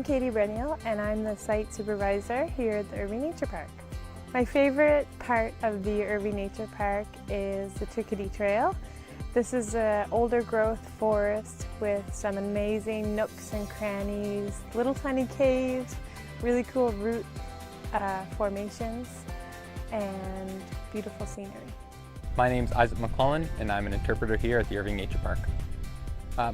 I'm Katie Breniel and I'm the site supervisor here at the Irving Nature Park. My favorite part of the Irving Nature Park is the Chickadee Trail. This is an older growth forest with some amazing nooks and crannies, little tiny caves, really cool root formations, and beautiful scenery. My name's Isaac McClellan and I'm an interpreter here at the Irving Nature Park.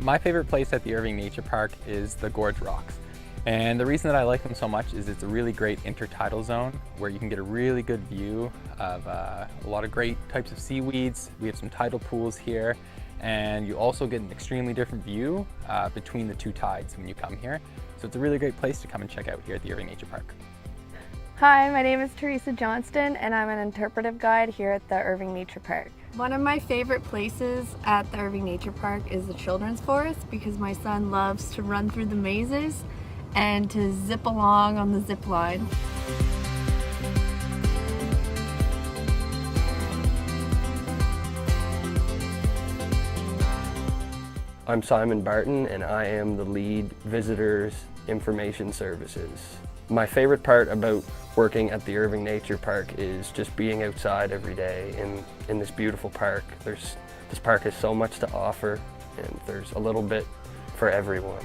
My favorite place at the Irving Nature Park is the Gorge Rocks. And the reason that I like them so much is it's a really great intertidal zone where you can get a really good view of a lot of great types of seaweeds. We have some tidal pools here, and you also get an extremely different view between the two tides when you come here. So it's a really great place to come and check out here at the Irving Nature Park. Hi, my name is Teresa Johnston and I'm an interpretive guide here at the Irving Nature Park. One of my favorite places at the Irving Nature Park is the Children's Forest because my son loves to run through the mazes and to zip along on the zip line. I'm Simon Barton and I am the lead Visitors Information Services. My favorite part about working at the Irving Nature Park is just being outside every day in this beautiful park. This park has so much to offer and there's a little bit for everyone.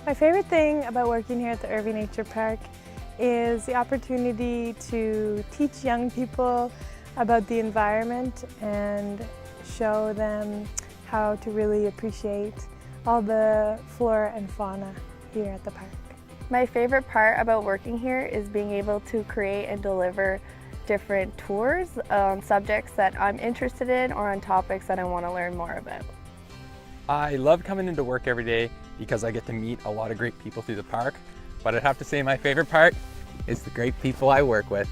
My favorite thing about working here at the Irving Nature Park is the opportunity to teach young people about the environment and show them how to really appreciate all the flora and fauna here at the park. My favorite part about working here is being able to create and deliver different tours on subjects that I'm interested in or on topics that I want to learn more about. I love coming into work every day because I get to meet a lot of great people through the park, but I'd have to say my favorite part is the great people I work with.